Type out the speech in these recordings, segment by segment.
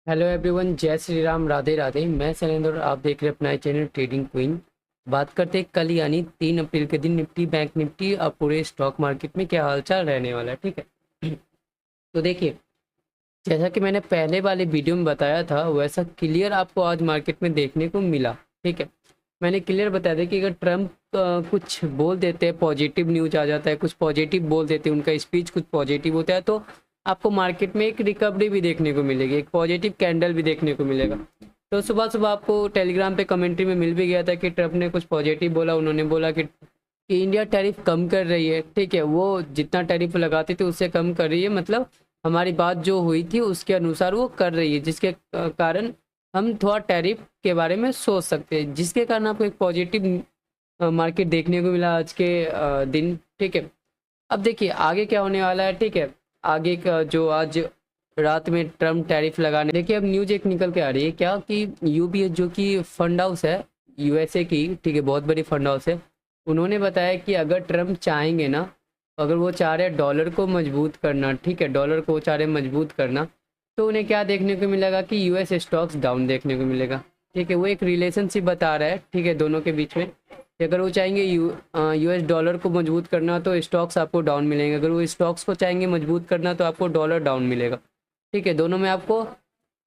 Hello everyone, जय श्री राम, राधे राधे। मैं शैलेंद्र और आप देख रहे हैं अपना चैनल ट्रेडिंग क्वीन। बात करते हैं कल यानी 3 अप्रैल के दिन निफ्टी, बैंक निफ्टी और पूरे स्टॉक मार्केट में क्या हालचाल रहने वाला है। ठीक है। तो देखिए, जैसा कि मैंने पहले वाले वीडियो में बताया था वैसा क्लियर आपको आज मार्केट में देखने को मिला। ठीक है, मैंने क्लियर बताया था कि अगर ट्रम्प कुछ बोल देते हैं, पॉजिटिव न्यूज आ जाता है, कुछ पॉजिटिव बोल देते हैं, उनका स्पीच कुछ पॉजिटिव होता है, तो आपको मार्केट में एक रिकवरी भी देखने को मिलेगी, एक पॉजिटिव कैंडल भी देखने को मिलेगा। तो सुबह सुबह आपको टेलीग्राम पे कमेंट्री में मिल भी गया था कि ट्रम्प ने कुछ पॉजिटिव बोला। उन्होंने बोला कि इंडिया टैरिफ कम कर रही है। ठीक है, वो जितना टैरिफ लगाती थी उससे कम कर रही है, मतलब हमारी बात जो हुई थी उसके अनुसार वो कर रही है, जिसके कारण हम थोड़ा टैरिफ के बारे में सोच सकते हैं, जिसके कारण आपको एक पॉजिटिव मार्केट देखने को मिला आज के दिन। ठीक है, अब देखिए आगे क्या होने वाला है। ठीक है, आगे का जो आज रात में ट्रम्प टैरिफ लगाने, देखिए अब न्यूज एक निकल के आ रही है क्या कि यूबीएस जो कि फंड हाउस है यूएसए की, ठीक है, बहुत बड़ी फंड हाउस है, उन्होंने बताया कि अगर ट्रम्प चाहेंगे ना, अगर वो चाह रहे हैं डॉलर को मजबूत करना, ठीक है, डॉलर को वो चाह रहे हैं मजबूत करना, तो उन्हें क्या देखने को मिलेगा कि यूएस स्टॉक्स डाउन देखने को मिलेगा। ठीक है, वो एक रिलेशनशिप बता रहा है, ठीक है, दोनों के बीच में कि अगर वो चाहेंगे यूएस डॉलर को मजबूत करना तो स्टॉक्स आपको डाउन मिलेंगे, अगर वो स्टॉक्स को चाहेंगे मजबूत करना तो आपको डॉलर डाउन मिलेगा। ठीक है, दोनों में आपको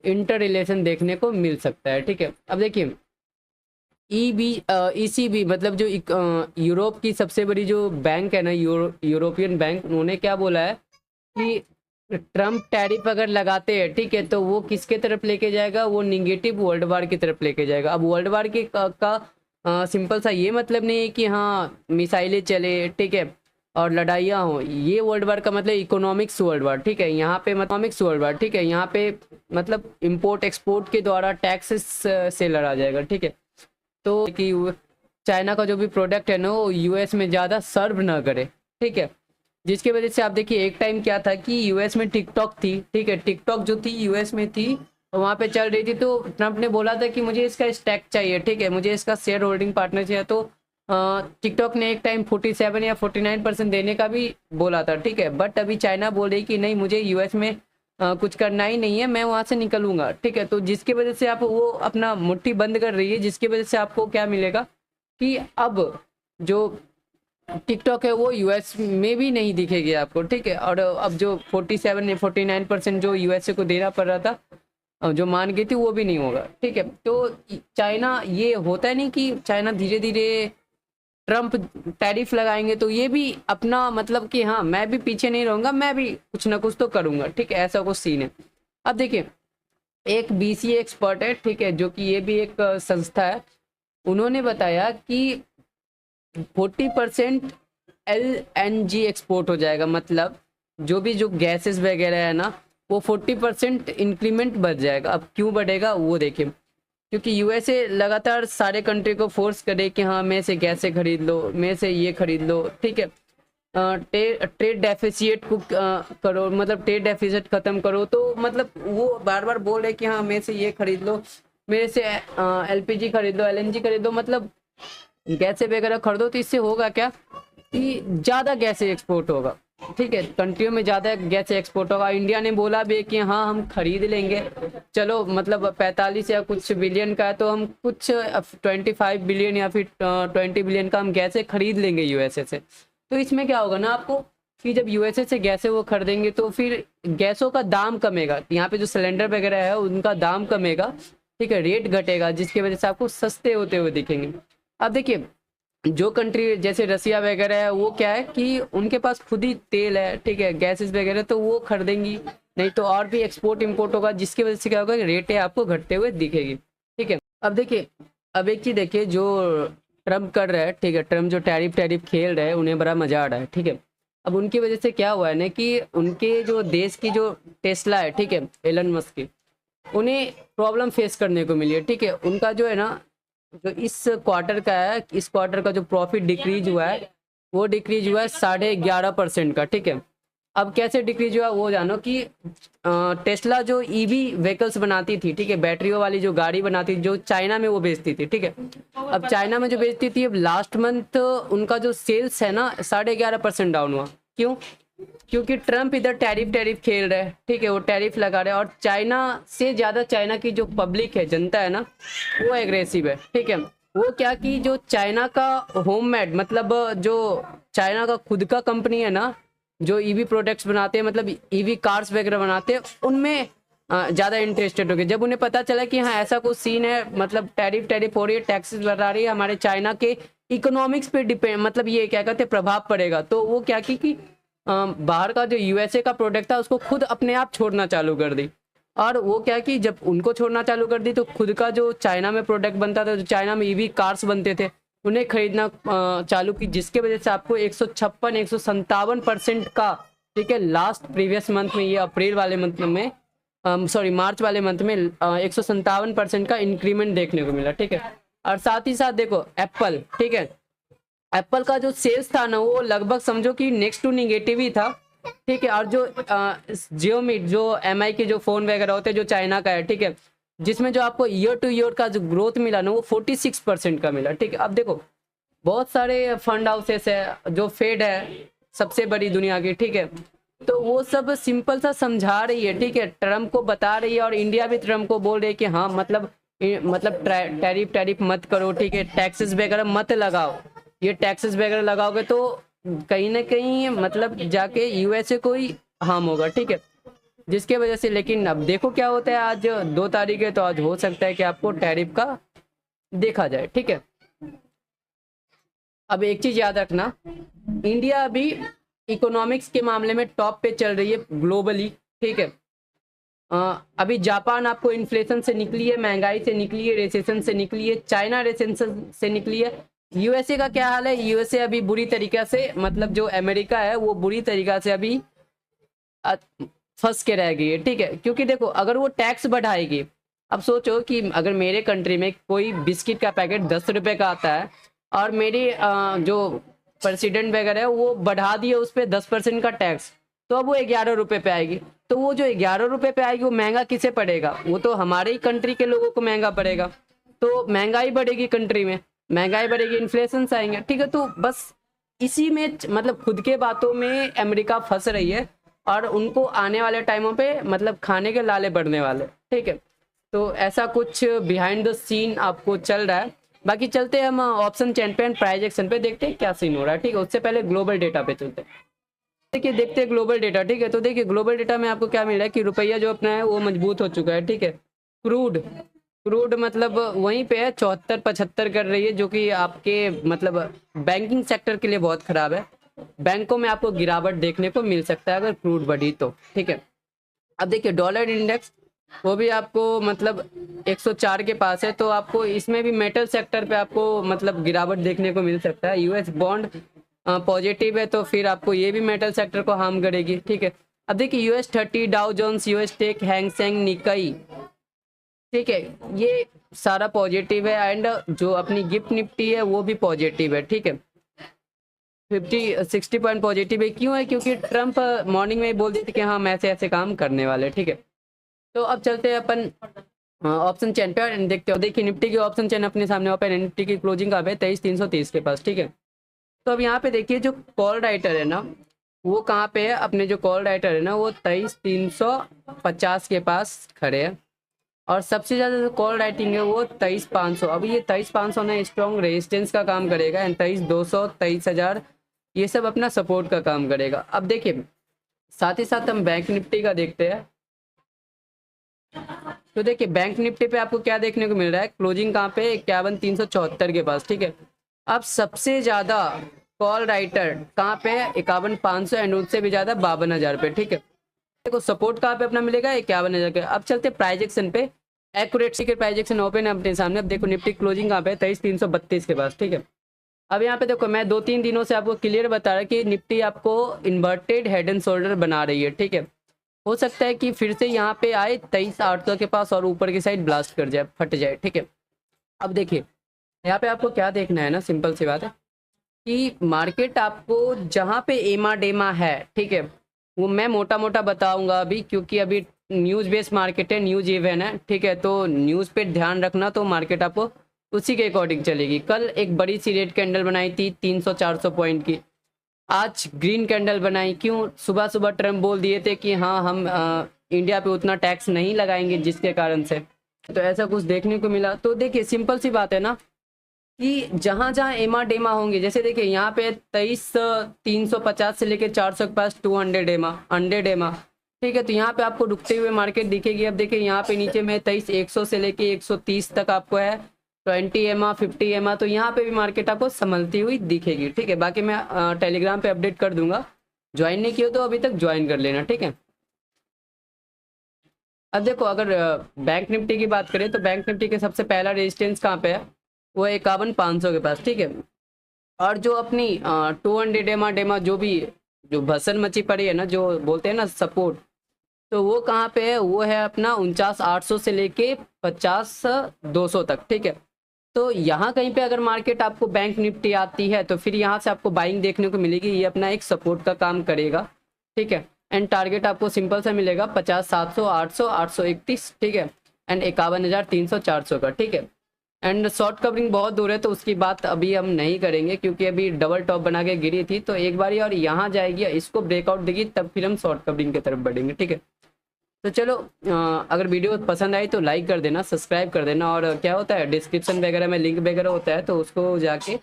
इंटर रिलेशन देखने को मिल सकता है। ठीक है, अब देखिए ईसीबी मतलब जो यूरोप की सबसे बड़ी जो बैंक है ना, यूरोपियन बैंक, उन्होंने क्या बोला है कि ट्रम्प टैरिफ अगर लगाते हैं, ठीक है, तो वो किसके तरफ लेके जाएगा, वो निगेटिव वर्ल्ड वार की तरफ लेके जाएगा। अब वर्ल्ड वार की का सिंपल सा ये मतलब नहीं है कि हाँ मिसाइलें चले, ठीक है, और लड़ाइयाँ हो, ये वर्ल्ड वार का मतलब इकोनॉमिक्स वर्ल्ड वार। ठीक है, यहाँ पे इकोनॉमिक्स वर्ल्ड वार, ठीक है, यहाँ पे मतलब इंपोर्ट एक्सपोर्ट के द्वारा टैक्सेस से लड़ा जाएगा। ठीक है, तो कि चाइना का जो भी प्रोडक्ट है ना वो यूएस में ज़्यादा सर्व ना करे। ठीक है, जिसकी वजह से आप देखिए एक टाइम क्या था कि यूएस में टिकटॉक थी, ठीक है, टिकटॉक जो थी यूएस में थी, वहाँ पे चल रही थी, तो ट्रम्प ने बोला था कि मुझे इसका स्टैक चाहिए, ठीक है, मुझे इसका शेयर होल्डिंग पार्टनर चाहिए। तो टिकटॉक ने एक टाइम 47 या 49% देने का भी बोला था। ठीक है, बट अभी चाइना बोल रही कि नहीं, मुझे यूएस में कुछ करना ही नहीं है, मैं वहाँ से निकलूंगा। ठीक है, तो जिसकी वजह से आप वो अपना मुट्ठी बंद कर रही है, जिसकी वजह से आपको क्या मिलेगा कि अब जो टिकटॉक है वो यूएस में भी नहीं दिखेगी आपको। ठीक है, और अब जो 47 या 49% जो यूएसए को देना पड़ रहा था, जो मान गई थी, वो भी नहीं होगा। ठीक है, तो चाइना, ये होता है नहीं कि चाइना धीरे धीरे ट्रम्प टैरिफ लगाएंगे तो ये भी अपना मतलब कि हाँ मैं भी पीछे नहीं रहूंगा, मैं भी कुछ ना कुछ तो करूंगा। ठीक है, ऐसा कुछ सीन है। अब देखिए एक बीसीए एक्सपर्ट है, ठीक है, जो कि ये भी एक संस्था है, उन्होंने बताया कि 40% एलएनजी एक्सपोर्ट हो जाएगा, मतलब जो भी जो गैसेस वगैरह है ना, वो 40% इंक्रीमेंट बढ़ जाएगा। अब क्यों बढ़ेगा वो देखिए, क्योंकि यूएसए लगातार सारे कंट्री को फोर्स करे कि हाँ मैं से गैसें खरीद लो, मैं से ये खरीद लो। ठीक है, ट्रेड डेफिसिट को करो, मतलब ट्रेड डेफिसिट खत्म करो, तो मतलब वो बार बार बोल रहे कि हाँ मेरे से ये खरीद लो, मेरे से एलपीजी खरीद लो, एलएनजी खरीद लो, मतलब गैसें वगैरह खरीदो। तो इससे होगा क्या कि ज़्यादा गैसें एक्सपोर्ट होगा। ठीक है, कंट्रियों में ज़्यादा गैस एक्सपोर्ट होगा। इंडिया ने बोला भी कि हाँ हम खरीद लेंगे, चलो मतलब 45 या कुछ बिलियन का है, तो हम कुछ 25 बिलियन या फिर 20 बिलियन का हम गैसें खरीद लेंगे यूएसए से। तो इसमें क्या होगा ना आपको कि जब यूएसए से गैसें वो खरीदेंगे तो फिर गैसों का दाम कमेगा, यहाँ पे जो सिलेंडर वगैरह है उनका दाम कमेगा। ठीक है, रेट घटेगा, जिसकी वजह से आपको सस्ते होते हुए दिखेंगे। अब देखिए जो कंट्री जैसे रसिया वगैरह है, वो क्या है कि उनके पास खुद ही तेल है, ठीक है, गैसेस वगैरह, तो वो खरीदेंगी, नहीं तो और भी एक्सपोर्ट इंपोर्ट होगा, जिसकी वजह से क्या होगा, रेट है आपको घटते हुए दिखेगी। ठीक है, अब देखिए, अब एक चीज देखिए जो ट्रम्प कर रहा है, ठीक है, ट्रम्प जो टैरिफ टैरिफ खेल रहे हैं, उन्हें बड़ा मजा आ रहा है। ठीक है, अब उनकी वजह से क्या हुआ है ना कि उनके जो देश की जो टेस्ला है, ठीक है, एलन मस्क की, उन्हें प्रॉब्लम फेस करने को मिली है। ठीक है, उनका जो है ना, जो इस क्वार्टर का है, इस क्वार्टर का जो प्रॉफिट डिक्रीज हुआ है, वो डिक्रीज हुआ है 11.5% का। ठीक है, अब कैसे डिक्रीज हुआ वो जानो कि टेस्ला जो ईवी व्हीकल्स बनाती थी, ठीक है, बैटरियों वाली जो गाड़ी बनाती थी, जो चाइना में वो बेचती थी। ठीक है, अब चाइना में जो बेचती थी, अब लास्ट मंथ उनका जो सेल्स है ना 11.5% डाउन हुआ। क्यों? क्योंकि ट्रम्प इधर टैरिफ टैरिफ खेल रहा है, ठीक है, वो टैरिफ लगा रहे हैं, और चाइना से ज़्यादा चाइना की जो पब्लिक है, जनता है ना, वो एग्रेसिव है, ठीक है। वो क्या कि जो चाइना का होममेड, मतलब जो चाइना का खुद का कंपनी है ना, जो ईवी प्रोडक्ट्स बनाते हैं, मतलब ईवी कार्स वगैरह बनाते हैं, उनमें ज़्यादा इंटरेस्टेड हो गए। जब उन्हें पता चला कि हाँ ऐसा कुछ सीन है, मतलब टैरिफ टैरिफ हो रही है, टैक्सेस बढ़ा रही है, हमारे चाइना के इकोनॉमिक्स पे डिपेंड, मतलब ये क्या कहते हैं, प्रभाव पड़ेगा, तो वो क्या कि बाहर का जो यूएसए का प्रोडक्ट था उसको खुद अपने आप छोड़ना चालू कर दी। और वो क्या कि जब उनको छोड़ना चालू कर दी तो खुद का जो चाइना में प्रोडक्ट बनता था, जो चाइना में ईवी कार्स बनते थे, उन्हें खरीदना चालू की, जिसके वजह से आपको 156-157% का, ठीक है, लास्ट प्रीवियस मंथ में, ये अप्रैल वाले मंथ में, सॉरी मार्च वाले मंथ में 157% का इंक्रीमेंट देखने को मिला, ठीक है। और साथ ही साथ देखो एप्पल, ठीक है, एप्पल का जो सेल्स था ना वो लगभग समझो कि नेक्स्ट टू निगेटिव ही था, ठीक है। और जो जियोमी, जो एमआई के जो फोन वगैरह होते हैं जो चाइना का है, ठीक है, जिसमें जो आपको ईयर टू ईयर का जो ग्रोथ मिला ना वो 46% का मिला, ठीक है। अब देखो बहुत सारे फंड हाउसेस है, जो फेड है सबसे बड़ी दुनिया की, ठीक है, तो वो सब सिंपल सा समझा रही है, ठीक है, ट्रम्प को बता रही है, और इंडिया भी ट्रम्प को बोल रही है कि हाँ मतलब टैरिफ टैरिफ मत करो, ठीक है, टैक्सेस वगैरह मत लगाओ, ये टैक्सेस वगैरह लगाओगे तो कहीं ना कहीं मतलब जाके यूएसए को ही हार्म होगा, ठीक है, जिसके वजह से। लेकिन अब देखो क्या होता है, आज 2 तारीख है, तो आज हो सकता है कि आपको टैरिफ का देखा जाए, ठीक है। अब एक चीज याद रखना, इंडिया अभी इकोनॉमिक्स के मामले में टॉप पे चल रही है ग्लोबली, ठीक है। अभी जापान आपको इन्फ्लेशन से निकली है, महंगाई से निकली है, रिसेशन से निकली है, चाइना रिसेशन से निकली है। यूएसए का क्या हाल है, यूएसए अभी बुरी तरीका से, मतलब जो अमेरिका है वो बुरी तरीका से अभी फंस के रह गई है, ठीक है। क्योंकि देखो अगर वो टैक्स बढ़ाएगी, अब सोचो कि अगर मेरे कंट्री में कोई बिस्किट का पैकेट 10 रुपए का आता है, और मेरी जो प्रेसिडेंट वगैरह है वो बढ़ा दिए उस पर 10% का टैक्स, तो अब वो 11 रुपए पे आएगी। तो वो जो 11 रुपए पे आएगी वो महंगा किसे पड़ेगा, वो तो हमारे ही कंट्री के लोगों को महंगा पड़ेगा। तो महंगाई बढ़ेगी कंट्री में, महंगाई बढ़ेगी, इन्फ्लेशन आएंगे, ठीक है। तो बस इसी में मतलब खुद के बातों में अमेरिका फंस रही है, और उनको आने वाले टाइमों पे मतलब खाने के लाले बढ़ने वाले, ठीक है। तो ऐसा कुछ बिहाइंड द सीन आपको चल रहा है। बाकी चलते हैं हम ऑप्शन चेन पे एंड प्राइस एक्शन पे, देखते हैं क्या सीन हो रहा है, ठीक है। उससे पहले ग्लोबल डेटा पे चलते हैं, देखिए देखते हैं ग्लोबल डेटा, ठीक है। तो देखिए ग्लोबल डेटा में आपको क्या मिल रहा है कि रुपया जो अपना है वो मजबूत हो चुका है, ठीक है। क्रूड मतलब वहीं पे है, 74-75 कर रही है, जो कि आपके मतलब बैंकिंग सेक्टर के लिए बहुत खराब है। बैंकों में आपको गिरावट देखने को मिल सकता है अगर क्रूड बढ़ी तो, ठीक है। अब देखिए डॉलर इंडेक्स, वो भी आपको मतलब 104 के पास है, तो आपको इसमें भी मेटल सेक्टर पे आपको मतलब गिरावट देखने को मिल सकता है। यूएस बॉन्ड पॉजिटिव है, तो फिर आपको ये भी मेटल सेक्टर को हार्म करेगी, ठीक है। अब देखिए US 30, Dow Jones, US tech, हैंगसेंग, निकाई, ठीक है, ये सारा पॉजिटिव है। एंड जो अपनी गिफ्ट निफ्टी है वो भी पॉजिटिव है, ठीक है। 50-60 पॉइंट पॉजिटिव है, क्यों है, क्योंकि ट्रम्प मॉर्निंग में ही बोल दिए थे कि हाँ हम ऐसे ऐसे काम करने वाले, ठीक है। तो अब चलते हैं अपन ऑप्शन चेन पे और देखते हो। देखिए निफ्टी की ऑप्शन चेन अपने सामने ओपन है, निफ्टी की क्लोजिंग कहाँ पे 23,330 के पास, ठीक है। तो अब यहाँ पे देखिए जो कॉल राइटर है ना वो कहाँ पे है, अपने जो कॉल राइटर है ना वो 23,350 के पास खड़े हैं, और सबसे ज़्यादा जो कॉल राइटिंग है वो 23,500। अब ये 23,500 ना स्ट्रॉन्ग रेजिस्टेंस का काम करेगा, एंड 23,200, 23,000 ये सब अपना सपोर्ट का काम करेगा। अब देखिए साथ ही साथ हम बैंक निफ्टी का देखते हैं। तो देखिए बैंक निफ्टी पे आपको क्या देखने को मिल रहा है, क्लोजिंग कहाँ पे 51,374 के पास, ठीक है। अब सबसे ज़्यादा कॉल राइटर कहाँ पे है, 51,500, एंड उससे भी ज़्यादा 52,000 पे, ठीक है। देखो सपोर्ट कहाँ पे अपना मिलेगा 51,000 के। अब चलते प्राइस एक्शन पे, एक्यूरेट के प्राइस एक्शन ओपन है अपने सामने। अब देखो निफ्टी क्लोजिंग कहाँ पे 23,332 के पास, ठीक है। अब यहाँ पे देखो मैं 2-3 दिनों से आपको क्लियर बता रहा कि निफ्टी आपको इन्वर्टेड हेड एंड शोल्डर बना रही है, ठीक है। हो सकता है कि फिर से यहाँ पे आए 23,800 के पास और ऊपर की साइड ब्लास्ट कर जाए, फट जाए, ठीक है। अब देखिए यहाँ पे आपको क्या देखना है ना, सिंपल सी बात है कि मार्केट आपको जहाँ पे एमा डेमा है, ठीक है, वो मैं मोटा मोटा बताऊंगा अभी, क्योंकि अभी न्यूज़ बेस्ड मार्केट है, न्यूज़ इवन है, ठीक है। तो न्यूज़ पे ध्यान रखना, तो मार्केट आपको उसी के अकॉर्डिंग चलेगी। कल एक बड़ी सी रेड कैंडल बनाई थी 300-400 पॉइंट की, आज ग्रीन कैंडल बनाई, क्यों? सुबह सुबह ट्रम्प बोल दिए थे कि हाँ हम इंडिया पे उतना टैक्स नहीं लगाएंगे, जिसके कारण से तो ऐसा कुछ देखने को मिला। तो देखिए सिंपल सी बात है ना कि जहां जहां एमा डेमा होंगे, जैसे देखिए यहाँ पे 23,350 से लेके 400 के पास 200 एमा, ठीक है। तो यहाँ पे आपको रुकते हुए मार्केट दिखेगी। अब देखिए यहाँ पे नीचे में 23,100 से लेके 130 तक आपको है 20 एमा 50 एमा, तो यहाँ पे भी मार्केट आपको संभलती हुई दिखेगी, ठीक है। बाकी मैं टेलीग्राम पे अपडेट कर दूंगा, ज्वाइन नहीं किया तो अभी तक ज्वाइन कर लेना, ठीक है। अब देखो अगर बैंक निफ्टी की बात करें तो बैंक निफ्टी के सबसे पहला रेजिस्टेंस कहाँ पे है, वो 51,500 के पास, ठीक है। और जो अपनी 200 एमा डेमा जो भसन मची पड़ी है ना, जो बोलते हैं ना सपोर्ट, तो वो कहाँ पे है, वो है अपना 49,800 से लेके 50,200 तक, ठीक है। तो यहाँ कहीं पे अगर मार्केट आपको बैंक निफ्टी आती है तो फिर यहाँ से आपको बाइंग देखने को मिलेगी, ये अपना एक सपोर्ट का काम करेगा, ठीक है। एंड टारगेट आपको सिंपल सा मिलेगा 50,700 800 831, ठीक है। एंड 51,300 400 का, ठीक है। एंड शॉर्ट कवरिंग बहुत दूर है तो उसकी बात अभी हम नहीं करेंगे, क्योंकि अभी डबल टॉप बना के गिरी थी, तो एक बारी और यहाँ जाएगी, इसको ब्रेकआउट देगी, तब फिर हम शॉर्ट कवरिंग की तरफ बढ़ेंगे, ठीक है। तो चलो अगर वीडियो पसंद आई तो लाइक कर देना, सब्सक्राइब कर देना, और क्या होता है डिस्क्रिप्शन वगैरह में लिंक वगैरह होता है, तो उसको जाके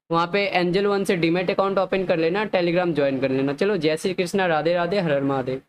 वहाँ पे एंजल वन से डीमेट अकाउंट ओपन कर लेना, टेलीग्राम ज्वाइन कर लेना। चलो जय श्री कृष्णा, राधे राधे, हर हर महादेव।